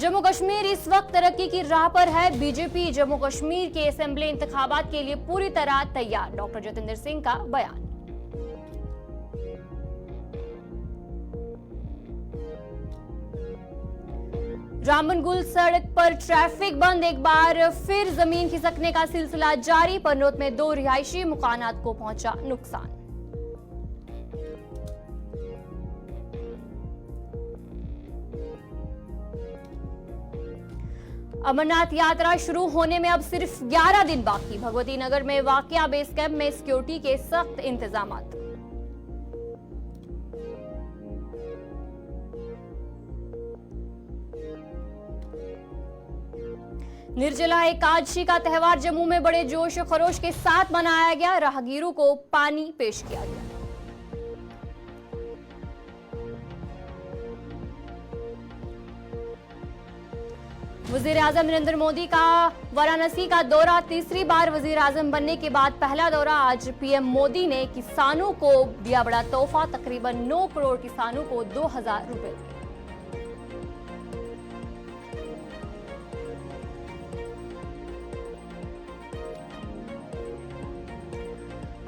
जम्मू कश्मीर इस वक्त तरक्की की राह पर है। बीजेपी जम्मू कश्मीर के असेंबली इंतखाबात के लिए पूरी तरह तैयार, डॉक्टर जितेंद्र सिंह का बयान। रामबनगुल सड़क पर ट्रैफिक बंद, एक बार फिर जमीन खिसकने का सिलसिला जारी। पनोत में 2 रिहायशी मकानात को पहुंचा नुकसान। अमरनाथ यात्रा शुरू होने में अब सिर्फ 11 दिन बाकी। भगवती नगर में वाकया बेस कैंप में सिक्योरिटी के सख्त इंतजामात। निर्जला एकादशी का त्योहार जम्मू में बड़े जोश और खरोश के साथ मनाया गया। राहगीरों को पानी पेश किया गया। वजीर आजम नरेंद्र मोदी का वाराणसी का दौरा, तीसरी बार वजीर आजम बनने के बाद पहला दौरा। आज पीएम मोदी ने किसानों को दिया बड़ा तोहफा, तकरीबन 9 करोड़ किसानों को 2000 रुपए दिए।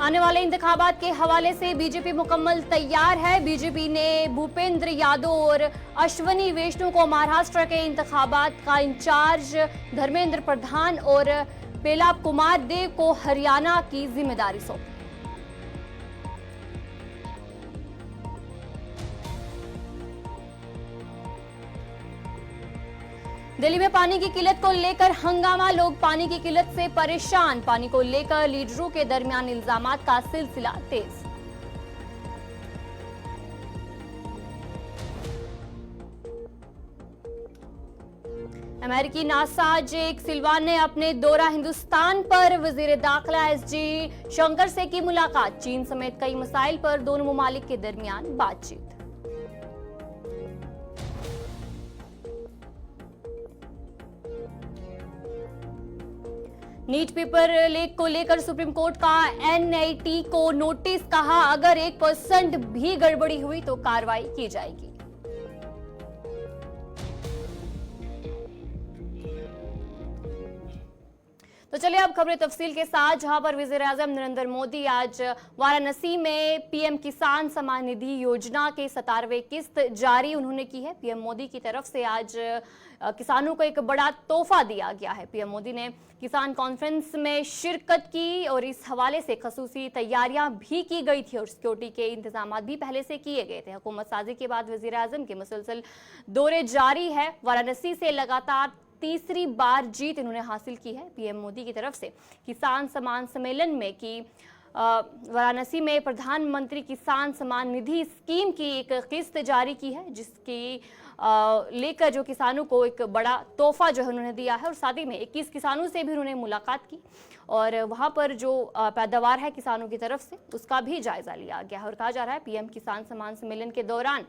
आने वाले इंतखाबात के हवाले से बीजेपी मुकम्मल तैयार है। बीजेपी ने भूपेंद्र यादव और अश्वनी वैष्णव को महाराष्ट्र के इंतखाबात का इंचार्ज, धर्मेंद्र प्रधान और पेलाब कुमार देव को हरियाणा की जिम्मेदारी सौंपी। दिल्ली में पानी की किल्लत को लेकर हंगामा, लोग पानी की किल्लत से परेशान। पानी को लेकर लीडरों के दरमियान इल्जामात का सिलसिला तेज। अमेरिकी नासा जेक सिल्वान ने अपने दौरा हिंदुस्तान पर वजीर दाखिला एसजी शंकर से की मुलाकात। चीन समेत कई मसाइल पर दोनों ममालिक के दरमियान बातचीत। नीट पेपर लीक को लेकर सुप्रीम कोर्ट का एनआईटी को नोटिस, कहा अगर 1% भी गड़बड़ी हुई तो कार्रवाई की जाएगी। तो चलिए अब खबरें तफसील के साथ, जहां पर वजीर आजम नरेंद्र मोदी आज वाराणसी में पीएम किसान सम्मान निधि योजना के 17वें किस्त जारी उन्होंने की है। पीएम मोदी की तरफ से आज किसानों को एक बड़ा तोहफा दिया गया है। पीएम मोदी ने किसान कॉन्फ्रेंस में शिरकत की और इस हवाले से खसूसी तैयारियां भी की गई थी और सिक्योरिटी के इंतजाम भी पहले से किए गए थे। हुकूमत साजी के बाद वजीर आजम के मुसलसल दौरे जारी है। वाराणसी से लगातार तीसरी बार जीत इन्होंने हासिल की है। पीएम मोदी की तरफ से किसान सम्मान सम्मेलन में कि वाराणसी में प्रधानमंत्री किसान सम्मान निधि स्कीम की एक किस्त जारी की है, जिसकी लेकर जो किसानों को एक बड़ा तोहफा जो है उन्होंने दिया है। और साथ ही में 21 किसानों से भी उन्होंने मुलाकात की और वहां पर जो पैदावार है किसानों की तरफ से उसका भी जायजा लिया गया है। और कहा जा रहा है पीएम किसान सम्मान सम्मेलन के दौरान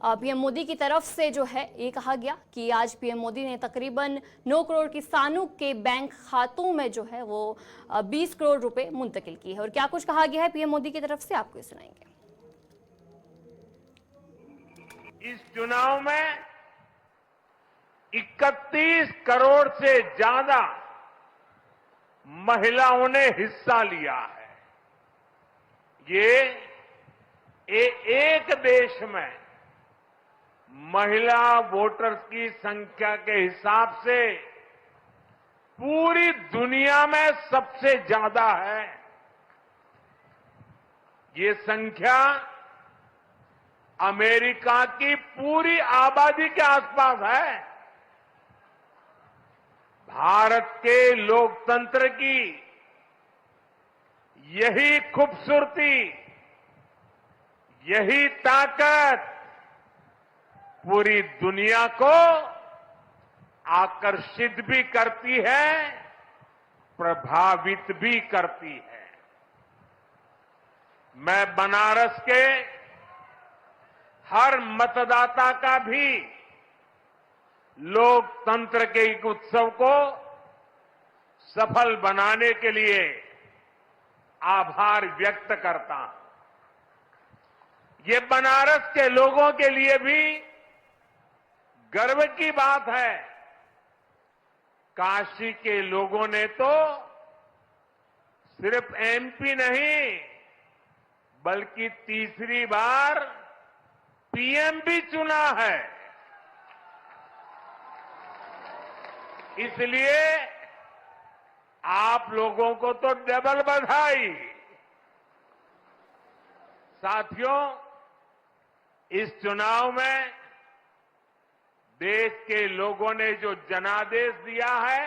पीएम मोदी की तरफ से जो है ये कहा गया कि आज पीएम मोदी ने तकरीबन 9 करोड़ किसानों के बैंक खातों में जो है वो 20 करोड़ रुपए मुंतकिल किए हैं। और क्या कुछ कहा गया है पीएम मोदी की तरफ से, आपको सुनाएंगे। इस चुनाव में 31 करोड़ से ज्यादा महिलाओं ने हिस्सा लिया है। ये एक देश में महिला वोटर्स की संख्या के हिसाब से पूरी दुनिया में सबसे ज्यादा है। ये संख्या अमेरिका की पूरी आबादी के आसपास है। भारत के लोकतंत्र की यही खूबसूरती, यही ताकत पूरी दुनिया को आकर्षित भी करती है, प्रभावित भी करती है। मैं बनारस के हर मतदाता का भी लोकतंत्र के एक उत्सव को सफल बनाने के लिए आभार व्यक्त करता हूं। ये बनारस के लोगों के लिए भी गर्व की बात है, काशी के लोगों ने तो सिर्फ एमपी नहीं बल्कि तीसरी बार पीएम भी चुना है। इसलिए आप लोगों को तो डबल बधाई। साथियों, इस चुनाव में देश के लोगों ने जो जनादेश दिया है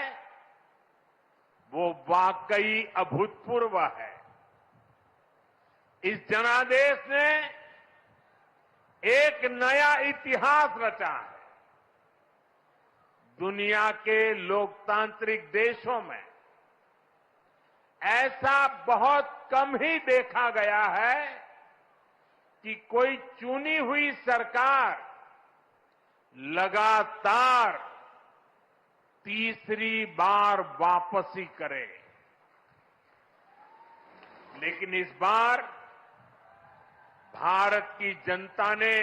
वो वाकई अभूतपूर्व है। इस जनादेश ने एक नया इतिहास रचा है। दुनिया के लोकतांत्रिक देशों में ऐसा बहुत कम ही देखा गया है कि कोई चुनी हुई सरकार लगातार तीसरी बार वापसी करे। लेकिन इस बार भारत की जनता ने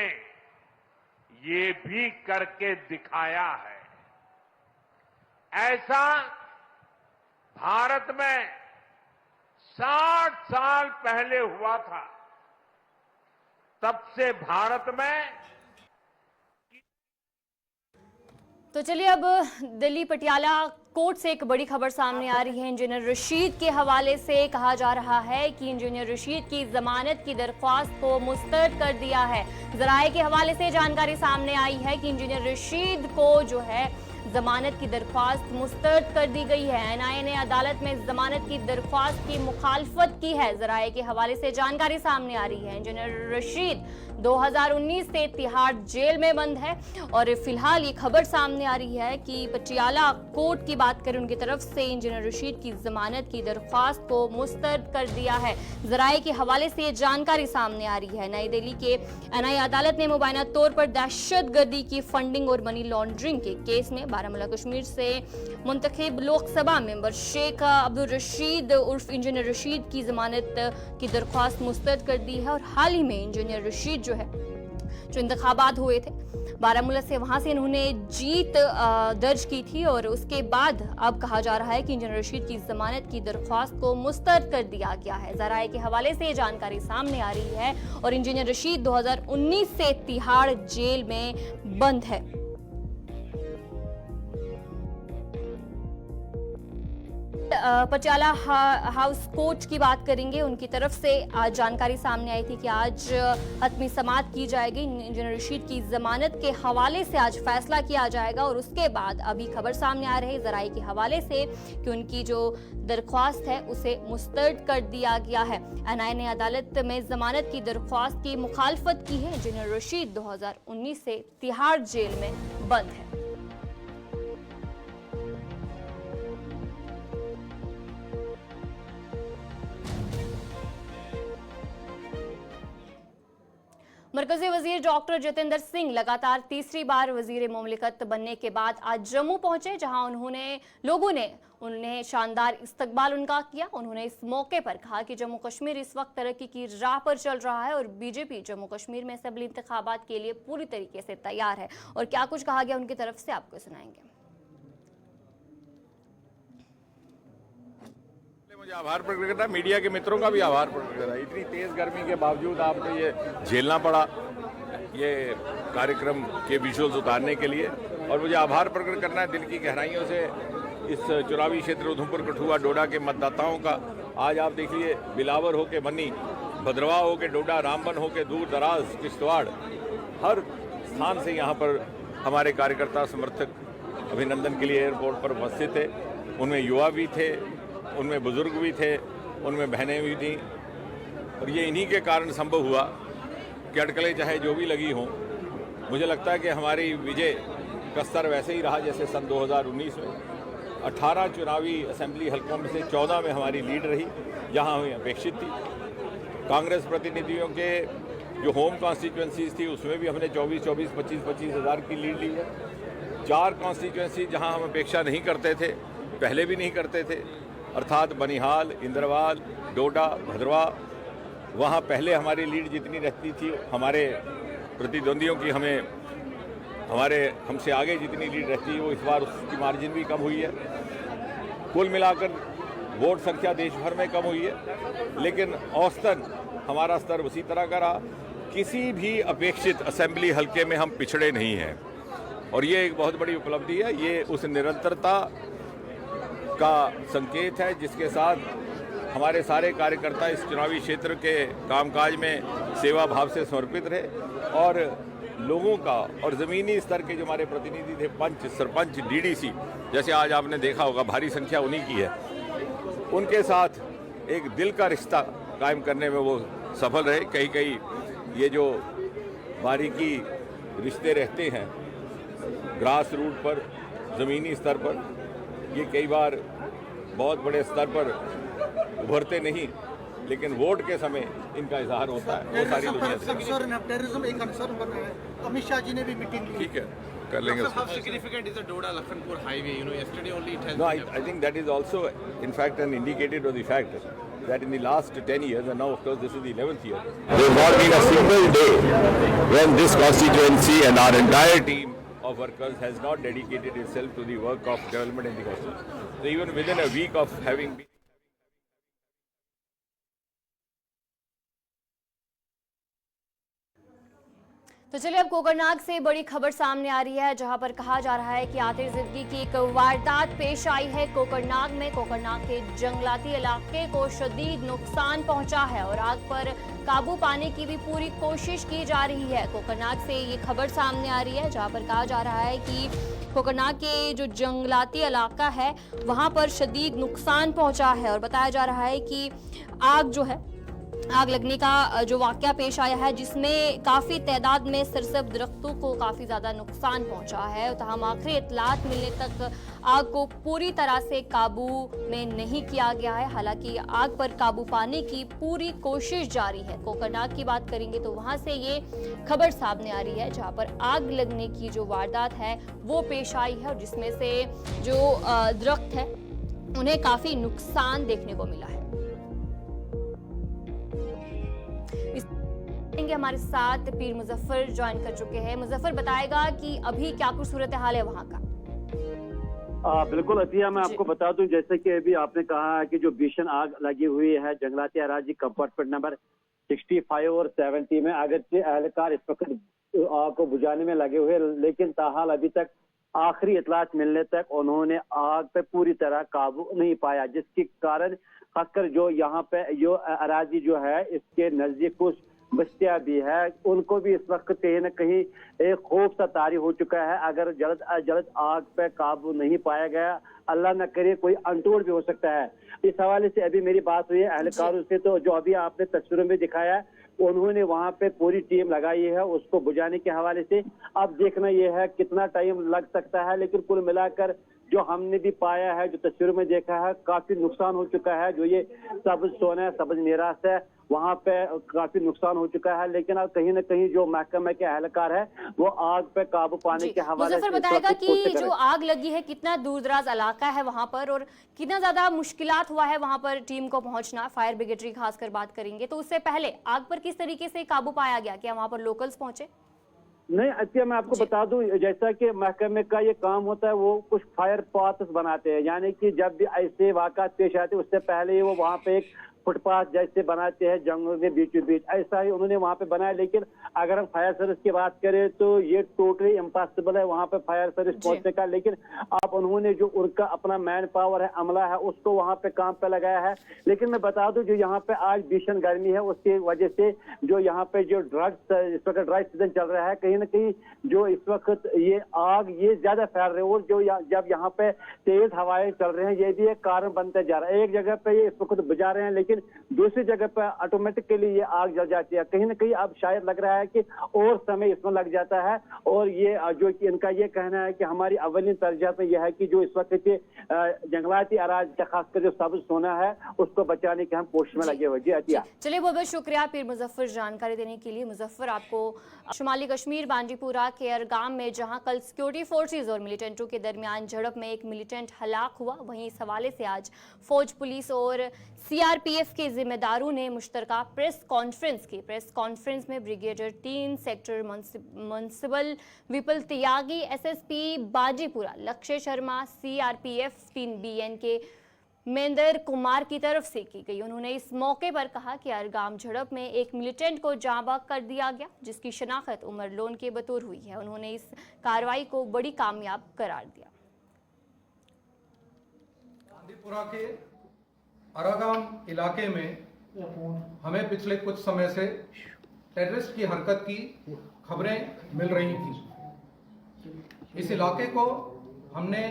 ये भी करके दिखाया है। ऐसा भारत में 60 साल पहले हुआ था। तब से भारत में तो चलिए अब दिल्ली पटियाला कोर्ट से एक बड़ी खबर सामने आ रही है। इंजीनियर रशीद के हवाले से कहा जा रहा है कि इंजीनियर रशीद की जमानत की दरख्वास्त को मुस्तरद कर दिया है। जराये के हवाले से जानकारी सामने आई है कि इंजीनियर रशीद को जो है जमानत की दरख्वास्त मुस्तरद कर दी गई है। एनआईए ने अदालत में जमानत की दरख्वास्त की मुखालफत की है। जराये के हवाले से जानकारी सामने आ रही है इंजीनियर रशीद 2019 से तिहाड़ जेल में बंद है और फिलहाल ये खबर सामने आ रही है कि पटियाला कोर्ट की बात करें, उनकी तरफ से इंजीनियर रशीद की जमानत की दरख्वास्त को मुस्तरद कर दिया है। जराये के हवाले से ये जानकारी सामने आ रही है। नई दिल्ली के एनआईए अदालत ने मुबैना तौर पर दहशतगर्दी की फंडिंग और मनी लॉन्ड्रिंग के केस में बारामूला कश्मीर से मुंतखब लोकसभा मेंबर शेख अब्दुल रशीद उर्फ इंजीनियर रशीद की जमानत की दरख्वास्त मुस्तरद कर दी है। और हाल ही में इंजीनियर रशीद जो है, जो इंतखाबात हुए थे बारामूला से, वहां से इन्होंने जीत दर्ज की थी और उसके बाद अब कहा जा रहा है कि इंजीनियर रशीद की जमानत की दरख्वास्त को मुस्तरद कर दिया गया है। जराये के हवाले से ये जानकारी सामने आ रही है और इंजीनियर रशीद 2019 से तिहाड़ जेल में बंद है। पटियाला हाउस कोर्ट की बात करेंगे, उनकी तरफ से आज जानकारी सामने आई थी कि आज हतमी समाअत की जाएगी। इंजीनियर रशीद की जमानत के हवाले से आज फैसला किया जाएगा और उसके बाद अभी खबर सामने आ रही है जराये के हवाले से कि उनकी जो दरख्वास्त है उसे मुस्तरद कर दिया गया है। एनआईए ने अदालत में जमानत की दरख्वास्त की मुखालफत की है। इंजीनियर रशीद 2019 से तिहाड़ जेल में बंद है। मरकजी वजीर डॉक्टर जितेंद्र सिंह लगातार तीसरी बार वजीर मुमलिकत बनने के बाद आज जम्मू पहुंचे, जहां लोगों ने उन्हें शानदार इस्तकबाल उनका किया। उन्होंने इस मौके पर कहा कि जम्मू कश्मीर इस वक्त तरक्की की राह पर चल रहा है और बीजेपी जम्मू कश्मीर में असेंबली इंतखाबात के लिए पूरी तरीके से तैयार है। और क्या कुछ कहा गया उनकी तरफ से आपको सुनाएंगे। मुझे आभार प्रकट करना, मीडिया के मित्रों का भी आभार प्रकट करना। इतनी तेज गर्मी के बावजूद आपको ये झेलना पड़ा ये कार्यक्रम के विजुअल्स उतारने के लिए। और मुझे आभार प्रकट करना है दिल की गहराइयों से इस चुनावी क्षेत्र उधमपुर कठुआ डोडा के मतदाताओं का। आज आप देखिए, बिलावर हो के मनी, भद्रवाह हो के डोडा, रामबन हो के दूर दराज किश्तवाड़, हर स्थान से यहाँ पर हमारे कार्यकर्ता समर्थक अभिनंदन के लिए एयरपोर्ट पर उपस्थित थे। उनमें युवा भी थे, उनमें बुजुर्ग भी थे, उनमें बहनें भी थीं। और ये इन्हीं के कारण संभव हुआ कि अटकलें चाहे जो भी लगी हों, मुझे लगता है कि हमारी विजय का स्तर वैसे ही रहा जैसे सन 2019 में। 18 चुनावी असेंबली हलकों में से 14 में हमारी लीड रही, जहां हमें अपेक्षित थी। कांग्रेस प्रतिनिधियों के जो होम कॉन्स्टिट्यूंसीज थी उसमें भी हमने 24-24, 25-25 हज़ार की लीड ली है। 4 कॉन्स्टिट्यूंसी जहां हम अपेक्षा नहीं करते थे, पहले भी नहीं करते थे, अर्थात बनिहाल, इंद्रवाल, डोडा, भद्रवाह, वहाँ पहले हमारी लीड जितनी रहती थी हमारे प्रतिद्वंदियों की हमें हमसे आगे जितनी लीड रहती है वो इस बार उसकी मार्जिन भी कम हुई है। कुल मिलाकर वोट संख्या देश भर में कम हुई है, लेकिन औसतन हमारा स्तर उसी तरह का रहा। किसी भी अपेक्षित असेंबली हलके में हम पिछड़े नहीं हैं और ये एक बहुत बड़ी उपलब्धि है। ये उस निरंतरता का संकेत है जिसके साथ हमारे सारे कार्यकर्ता इस चुनावी क्षेत्र के कामकाज में सेवा भाव से समर्पित रहे और लोगों का और ज़मीनी स्तर के जो हमारे प्रतिनिधि थे, पंच, सरपंच, डीडीसी, जैसे आज आपने देखा होगा भारी संख्या उन्हीं की है, उनके साथ एक दिल का रिश्ता कायम करने में वो सफल रहे। कहीं कहीं ये जो बारीकी रिश्ते रहते हैं ग्रास रूट पर, ज़मीनी स्तर पर, ये कई बार बहुत बड़े स्तर पर उभरते नहीं, लेकिन वोट के समय इनका इजहार होता है। वो सारी दुनिया से टेररिज्म एक कंसर्न बन रहा है। अमित शाह जी ने भी मीटिंग ली। ठीक है, कर लेंगे उसको। How significant is the Doda-Lakhanpur highway? You know, yesterday only it has. No, I think that is also, in fact, an indicator of the fact that in the last 10 years, and now of course this is the 11th year, there has not been a single day when this constituency and our entire team of workers has not dedicated itself to the work of development in the constituency. So even within a week of having been तो चलिए अब कोकरनाग से बड़ी खबर सामने आ रही है, जहां पर कहा जा रहा है कि आतिशबाजी की एक वारदात पेश आई है कोकरनाग में। कोकरनाग के जंगलाती इलाके को शदीद नुकसान पहुंचा है और आग पर काबू पाने की भी पूरी कोशिश की जा रही है। कोकरनाग से ये खबर सामने आ रही है, जहां पर कहा जा रहा है कि कोकरनाग के जो जंगलाती इलाका है वहां पर शदीद नुकसान पहुंचा है और बताया जा रहा है कि आग लगने का जो वाकया पेश आया है, जिसमें काफ़ी तादाद में सरसब्ज़ दरख्तों को काफ़ी ज़्यादा नुकसान पहुंचा है। तमाम आखिरी इत्तलात मिलने तक आग को पूरी तरह से काबू में नहीं किया गया है। हालांकि आग पर काबू पाने की पूरी कोशिश जारी है। कोकरनाग की बात करेंगे तो वहां से ये खबर सामने आ रही है, जहां पर आग लगने की जो वारदात है वो पेश आई है और जिसमें से जो दरख्त है उन्हें काफ़ी नुकसान देखने को मिला है। हमारे साथ पीर मुजफ्फर ज्वाइन कर चुके हैं। मुजफ्फर बताएगा कि अभी क्या कुछ सूरत हाल है वहां का। बिल्कुल अतिया, मैं आपको बता दूं, जैसे कि अभी आपने कहा है कि जो भीषण आग लगी हुई है जंगलाती अराजी कंपार्टमेंट नंबर 65 और 70 में, अगरचे एहलकार इस वक्त आग को बुझाने में लगे हुए, लेकिन ताहाल अभी तक आखिरी इतलात मिलने तक उन्होंने आग पे पूरी तरह काबू नहीं पाया, जिसके कारण खासकर जो यहाँ पे जो अराजी जो है इसके नजदीक कुछ बस्तियां भी है, उनको भी इस वक्त कहीं न कहीं एक खौफ सा तारी हो चुका है। अगर जल्द अज जल्द आग पे काबू नहीं पाया गया, अल्लाह न करे कोई अनटोड़ भी हो सकता है। इस हवाले से अभी मेरी बात हुई है अहलकारों से, तो जो अभी आपने तस्वीरों में दिखाया उन्होंने वहां पे पूरी टीम लगाई है उसको बुझाने के हवाले से। अब देखना यह है कितना टाइम लग सकता है, लेकिन कुल मिलाकर जो हमने भी पाया है, जो तस्वीरों में देखा है, काफी नुकसान हो चुका है। जो ये सबज सोना, सबज निराश है, वहां पे काफी नुकसान हो चुका है, लेकिन अब कहीं न कहीं जो महकमे के एहलकार है वो आग पे काबू पाने के हवाले से बताएगा कि जो आग लगी है कितना दूर दराज इलाका है वहां पर और कितना ज्यादा मुश्किलात हुआ है वहां पर टीम को पहुंचना। फायर ब्रिगेड की खासकर बात करेंगे तो उससे पहले आग पर किस तरीके से काबू पाया गया, क्या वहां पर लोकल्स पहुंचे? नहीं अतिया, मैं आपको बता दूं, जैसा कि महकमे का ये काम होता है, वो कुछ फायर पाथ्स बनाते हैं, यानी कि जब भी ऐसे वाक़ात पेश आते हैं उससे पहले वो वहाँ पे एक फुटपाथ जैसे बनाते हैं जंगलों के बीचों बीच, ऐसा ही उन्होंने वहाँ पे बनाया। लेकिन अगर हम फायर सर्विस की बात करें तो ये टोटली इम्पॉसिबल है वहाँ पे फायर सर्विस पहुंचने का। लेकिन आप उन्होंने जो उनका अपना मैन पावर है, अमला है, उसको वहाँ पे काम पे लगाया है। लेकिन मैं बता दूं, जो यहाँ पे आज भीषण गर्मी है उसकी वजह से जो यहाँ पे जो ड्रग्स इस वक्त ड्राई सीजन चल रहा है, कहीं ना कहीं जो इस वक्त ये आग ये ज्यादा फैल रही है और जो जब यहाँ पे तेज हवाएं चल रहे हैं ये भी एक कारण बनते जा रहा है। एक जगह पे ये इस वक्त बुझा रहे हैं, लेकिन दूसरी जगह पर ऑटोमेटिकली ये आग जल जाती है। कहीं ना कहीं अब शायद लग रहा है कि और समय इसमें लग जाता है और ये जो कि इनका ये कहना है कि हमारी अव्वलीन तरजीहत में यह है कि जो इस वक्त के जंगलाती अराज खासकर जो सबज सोना है उसको बचाने के हम कोशिश में लगे हुए। जी अतिया, चलिए बहुत बहुत शुक्रिया पीर मुजफ्फर जानकारी देने के लिए। मुजफ्फर, आपको शुमाली कश्मीर बांडीपुरा के अरगाम में जहां कल सिक्योरिटी फोर्सेज और मिलिटेंटों के दरमियान झड़प में एक मिलिटेंट हलाक हुआ, वहीं इस हवाले से आज फौज, पुलिस और CRPF सीआरपीएफ के जिम्मेदारों ने मुश्तरका प्रेस कॉन्फ्रेंस की। प्रेस कॉन्फ्रेंस में ब्रिगेडियर 3 सेक्टर म्युनिसिपल विपुल त्यागी, एसएसपी बाजीपुरा लक्ष्य शर्मा, सीआरपीएफ 3 बीएन के महेंद्र कुमार की तरफ से की गई। उन्होंने इस मौके पर कहा कि अरगाम झड़प में एक मिलिटेंट को जांबाग कर दिया गया, जिसकी शनाख्त उमर लोन के बतौर हुई है। उन्होंने इस कार्रवाई को बड़ी कामयाब करार दिया। गांधीपुरा के अरागाम इलाके में हमें पिछले कुछ समय से टेररिस्ट की हरकत की खबरें मिल रही थी। इस इलाके को हमने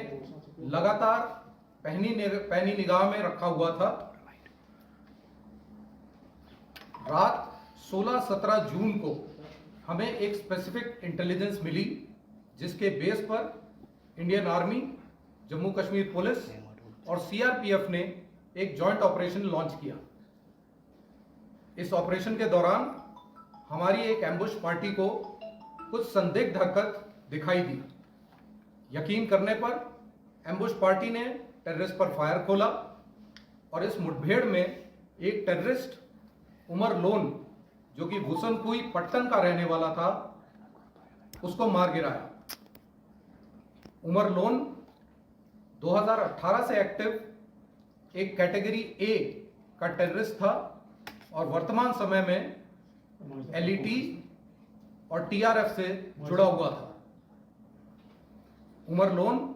लगातार पैनी निगाह में रखा हुआ था। रात 16-17 जून को हमें एक स्पेसिफिक इंटेलिजेंस मिली, जिसके बेस पर Indian army, Jammu Kashmir police और सीआरपीएफ ने एक जॉइंट ऑपरेशन लॉन्च किया। इस ऑपरेशन के दौरान हमारी एक एम्बुश पार्टी को कुछ संदिग्ध हरकत दिखाई दी। यकीन करने पर एम्बुश पार्टी ने टेररिस्ट पर फायर खोला और इस मुठभेड़ में एक टेररिस्ट उमर लोन, जो कि भूसनकुई पट्टन का रहने वाला था, उसको मार गिराया। उमर लोन 2018 से एक्टिव एक कैटेगरी ए का टेररिस्ट था और वर्तमान समय में एलईटी और टीआरएफ से जुड़ा हुआ था। उमर लोन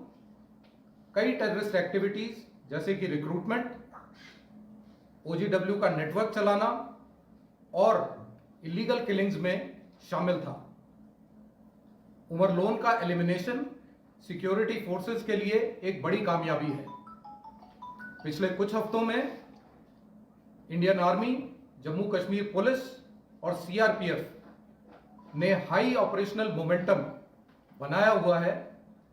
कई टेररिस्ट एक्टिविटीज जैसे कि रिक्रूटमेंट, ओजीडब्ल्यू का नेटवर्क चलाना और इलीगल किलिंग्स में शामिल था। उमर लोन का एलिमिनेशन सिक्योरिटी फोर्सेस के लिए एक बड़ी कामयाबी है। पिछले कुछ हफ्तों में Indian army, Jammu Kashmir police और सीआरपीएफ ने हाई ऑपरेशनल मोमेंटम बनाया हुआ है,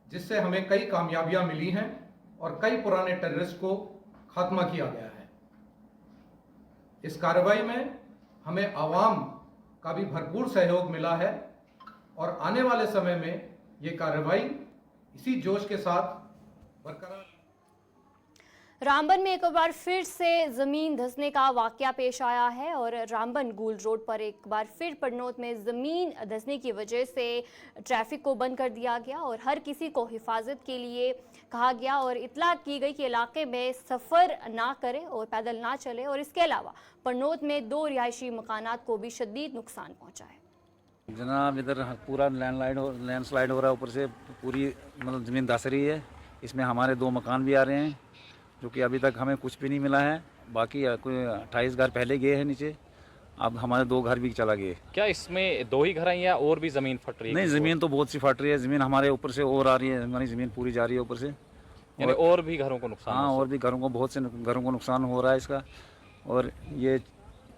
जिससे हमें कई कामयाबियां मिली हैं और कई पुराने टेररिस्ट को खात्मा किया गया है। इस कार्रवाई में हमें आवाम का भी भरपूर सहयोग मिला है और आने वाले समय में ये कार्रवाई इसी जोश के साथ बरकरार। रामबन में एक बार फिर से जमीन धंसने का वाकया पेश आया है और रामबन गूल रोड पर एक बार फिर पड़नौत में जमीन धंसने की वजह से ट्रैफिक को बंद कर दिया गया और हर किसी को हिफाजत के लिए कहा गया और इतला की गई कि इलाके में सफ़र ना करें और पैदल ना चले। और इसके अलावा पड़नौत में 2 रिहायशी मकानात को भी शदीद नुकसान पहुँचा है। जनाब, इधर पूरा लैंडस्लाइड हो रहा है, ऊपर से पूरी मतलब ज़मीन धंस रही है। इसमें हमारे 2 मकान भी आ रहे हैं, जो कि अभी तक हमें कुछ भी नहीं मिला है। बाकी कोई 28 घर पहले गए हैं नीचे, अब हमारे 2 घर भी चला गए। क्या इसमें 2 ही घर हैं या और भी ज़मीन फट रही है? नहीं, ज़मीन तो बहुत सी फट रही है। ज़मीन हमारे ऊपर से और आ रही है, हमारी ज़मीन पूरी जा रही है ऊपर से। और भी घरों को नुकसान? हाँ, और भी घरों को, बहुत से घरों को नुकसान हो रहा है इसका। और ये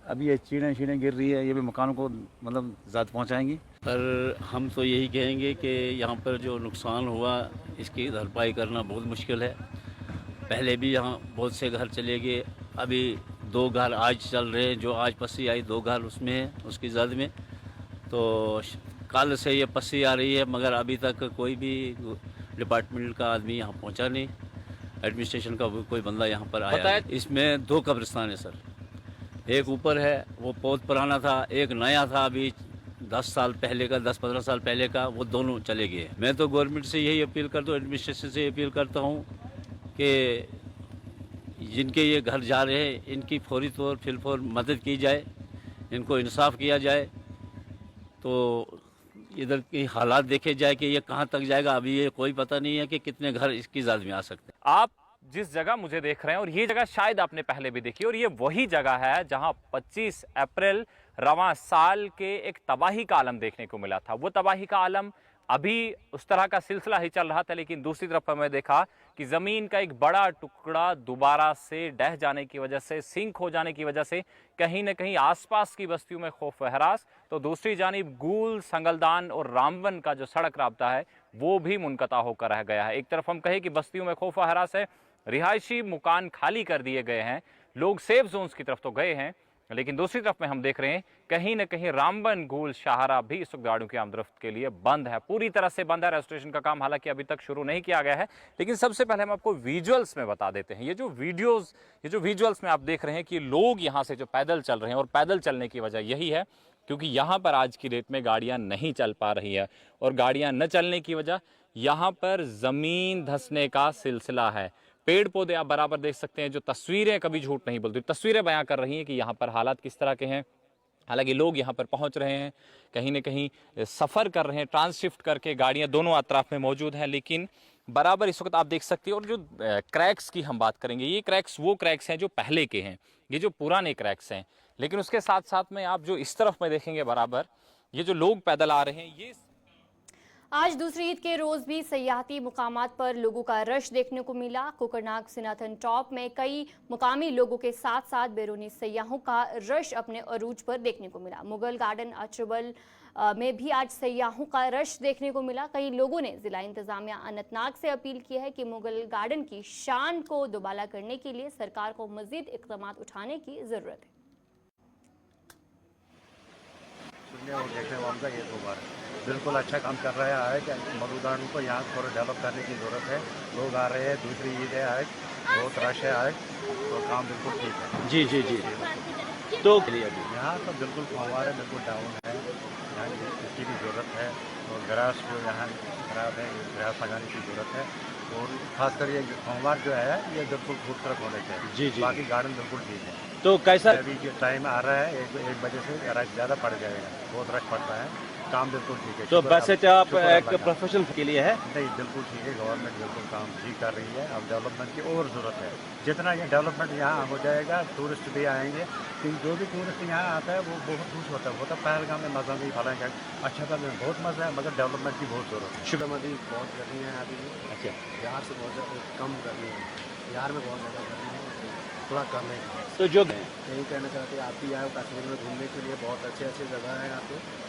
अभी ये चीड़ें गिर रही है, ये भी मकानों को मतलब ज़्यादा पहुँचाएंगी। पर हम तो यही कहेंगे कि यहाँ पर जो नुकसान हुआ इसकी भरपाई करना बहुत मुश्किल है। पहले भी यहाँ बहुत से घर चले गए, अभी 2 घर आज चल रहे हैं। जो आज पस्सी आई 2 घर उसमें है, उसकी जद में। तो कल से ये पस्सी आ रही है, मगर अभी तक कोई भी डिपार्टमेंट का आदमी यहाँ पहुँचा नहीं, एडमिनिस्ट्रेशन का कोई बंदा यहाँ पर आया है। इसमें 2 कब्रिस्तान है सर, एक ऊपर है वो बहुत पुराना था, एक नया था अभी 10 साल पहले का, 10-15 साल पहले का, वो दोनों चले गए। मैं तो गवर्नमेंट से यही अपील करता हूँ, एडमिनिस्ट्रेशन से अपील करता हूँ कि जिनके ये घर जा रहे हैं इनकी फौरी तौर फिलफौर मदद की जाए, इनको इंसाफ किया जाए, तो इधर की हालात देखे जाए कि ये कहाँ तक जाएगा। अभी ये कोई पता नहीं है कि कितने घर इसकी ज़द में आ सकते हैं। आप जिस जगह मुझे देख रहे हैं, और ये जगह शायद आपने पहले भी देखी, और ये वही जगह है जहां 25 अप्रैल रवां साल के एक तबाही का आलम देखने को मिला था। वो तबाही का आलम अभी उस तरह का सिलसिला ही चल रहा था, लेकिन दूसरी तरफ हमें देखा कि ज़मीन का एक बड़ा टुकड़ा दोबारा से ढह जाने की वजह से, सिंक हो जाने की वजह से कहीं न कहीं आसपास की बस्तियों में खौफ व हरास, तो दूसरी जानिब गूल, संगलदान और रामबन का जो सड़क राब्ता है वो भी मुनक़ता होकर रह गया है। एक तरफ हम कहें कि बस्तियों में खौफ व हरास है, रिहायशी मकान खाली कर दिए गए हैं, लोग सेफ जोन्स की तरफ तो गए हैं, लेकिन दूसरी तरफ में हम देख रहे हैं कहीं न कहीं रामबन गोल शाहरा भी इस वक्त गाड़ियों की आमदरफ्त के लिए बंद है, पूरी तरह से बंद है। रेस्टोरेशन का काम हालांकि अभी तक शुरू नहीं किया गया है, लेकिन सबसे पहले हम आपको विजुअल्स में बता देते हैं। ये जो विजुअल्स में आप देख रहे हैं कि लोग यहाँ से जो पैदल चल रहे हैं, और पैदल चलने की वजह यही है क्योंकि यहाँ पर आज की डेट में गाड़ियाँ नहीं चल पा रही है, और गाड़ियाँ न चलने की वजह यहाँ पर ज़मीन धंसने का सिलसिला है। पेड़ पौधे आप बराबर देख सकते हैं, जो तस्वीरें कभी झूठ नहीं बोलती, तस्वीरें बयां कर रही हैं कि यहाँ पर हालात किस तरह के हैं। हालांकि लोग यहाँ पर पहुँच रहे हैं, कहीं न कहीं सफ़र कर रहे हैं, ट्रांसशिफ्ट करके गाड़ियाँ दोनों अतराफ में मौजूद हैं, लेकिन बराबर इस वक्त आप देख सकते हैं। और जो क्रैक्स की हम बात करेंगे, ये क्रैक्स वो क्रैक्स हैं जो पहले के हैं, ये जो पुराने क्रैक्स हैं। लेकिन उसके साथ साथ में आप जो इस तरफ में देखेंगे बराबर, ये जो लोग पैदल आ रहे हैं, ये आज दूसरी ईद के रोज भी सयाहती मुकामात पर लोगों का रश देखने को मिला। कोकरनाग सिनाथन टॉप में कई मुकामी लोगों के साथ साथ बैरूनी सयाहों का रश अपने अरूज पर देखने को मिला। मुगल गार्डन अचरबल में भी आज सयाहों का रश देखने को मिला। कई लोगों ने जिला इंतजामिया अनंतनाग से अपील की है कि मुगल गार्डन की शान को दोबाला करने के लिए सरकार को मजीद इक़दाम उठाने की जरूरत है। बिल्कुल अच्छा काम कर रहा है कि मुगल गार्डन को यहाँ थोड़ा डेवलप करने की ज़रूरत है। लोग आ रहे हैं, दूसरी ईद है आज, बहुत रश है आज, तो काम बिल्कुल ठीक है। जी जी जी। तो यहाँ तो बिल्कुल फंवार है, बिल्कुल डाउन है, यहाँ इसकी भी ज़रूरत है। और ग्रास जो यहाँ खराब है, ग्रास लगाने की ज़रूरत है। और खासकर ये फंवार जो है ये बिल्कुल खूबसूरत होने चाहिए। जी जी। बाकी गार्डन बिल्कुल ठीक है। तो कैसा अभी जो टाइम आ रहा है, एक बजे से रश ज़्यादा पड़ जाएगा, बहुत रश पड़ता है, काम बिल्कुल ठीक है। तो वैसे आप एक प्रोफेशनल के लिए है? नहीं, बिल्कुल ठीक है, गवर्नमेंट बिल्कुल काम ठीक कर रही है। अब डेवलपमेंट की और ज़रूरत है। जितना ये डेवलपमेंट यहाँ हो जाएगा, टूरिस्ट भी आएंगे, क्योंकि जो भी टूरिस्ट यहाँ आता है वो बहुत खुश होता है। वो तो पहलगाम में मज़ा नहीं फैलाएंगे, अच्छा था, बहुत मज़ा है, मगर डेवलपमेंट की बहुत ज़रूरत है। शुक्रमदी बहुत गर्मी है अभी। अच्छा, बिहार से बहुत ज़्यादा कम गर्मी है, बिहार में बहुत ज़्यादा गर्मी है, थोड़ा कम है। तो जो यही कहना चाहते हैं, आप भी आए कश्मीर में घूमने के लिए, बहुत अच्छी अच्छी जगह है यहाँ पे।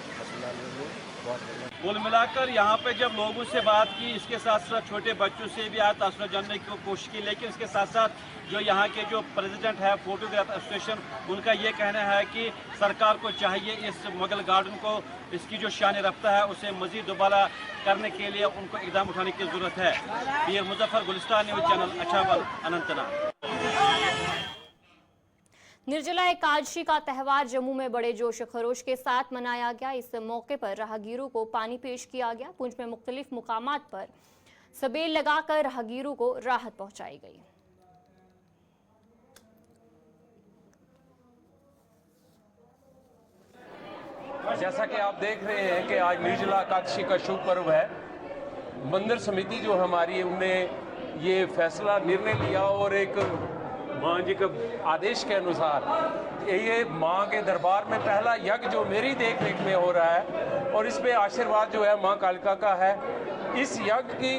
कुल मिलाकर यहाँ पे जब लोगों से बात की, इसके साथ साथ छोटे बच्चों से भी आया तासुर जानने की कोशिश की, लेकिन इसके साथ साथ जो यहाँ के जो प्रेसिडेंट है फोटोग्राफ एसोसिएशन, उनका ये कहना है कि सरकार को चाहिए इस मुगल गार्डन को, इसकी जो शान रफ्ता है उसे मजीद दोबारा करने के लिए उनको इक़दाम उठाने की ज़रूरत है। पीर मुजफ्फर, गुलिस्तान न्यूज़ चैनल, अछावल, अनंतनाग। निर्जला एकादशी का त्यौहार जम्मू में बड़े जोश खरोश के साथ मनाया गया। इस मौके पर राहगीरों को पानी पेश किया गया। पुंछ में मुख्तलिफ मुकामात पर सबेल लगाकर राहगीरों को राहत पहुंचाई गई। जैसा कि आप देख रहे हैं कि आज निर्जला एकादशी का शुभ पर्व है। मंदिर समिति जो हमारी है, उन्होंने ये फैसला निर्णय लिया और एक माँ जी के आदेश के अनुसार ये माँ के दरबार में पहला यज्ञ जो मेरी देख रेख में हो रहा है, और इस पे आशीर्वाद जो है माँ कालिका का है। इस यज्ञ की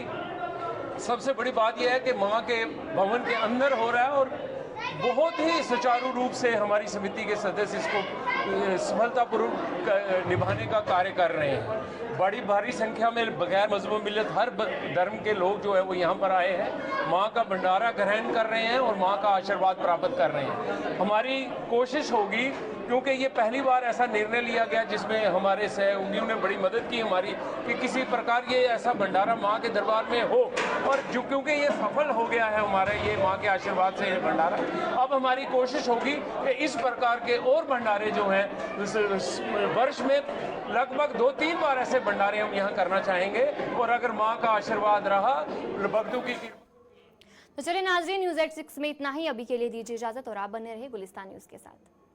सबसे बड़ी बात यह है कि माँ के भवन के अंदर हो रहा है, और बहुत ही सुचारू रूप से हमारी समिति के सदस्य इसको सफलतापूर्वक निभाने का कार्य कर रहे हैं। बड़ी भारी संख्या में बगैर मजहब मिलत हर धर्म के लोग जो है वो यहाँ पर आए हैं, माँ का भंडारा ग्रहण कर रहे हैं और माँ का आशीर्वाद प्राप्त कर रहे हैं। हमारी कोशिश होगी, क्योंकि ये पहली बार ऐसा निर्णय लिया गया जिसमें हमारे सहयोगियों ने बड़ी मदद की हमारी, कि किसी प्रकार ये ऐसा भंडारा माँ के दरबार में हो, और जो क्योंकि ये सफल हो गया है हमारे ये माँ के आशीर्वाद से ये भंडारा, अब हमारी कोशिश होगी कि इस प्रकार के और भंडारे जो हैं वर्ष में लगभग 2-3 बार ऐसे भंडारे हम यहाँ करना चाहेंगे, और अगर माँ का आशीर्वाद रहा भक्तों की। तो चलिए नाज़रीन, न्यूज़ 86 में इतना ही। अभी के लिए दीजिए इजाजत और आप बने रहे गुलिस्तान न्यूज़ के साथ।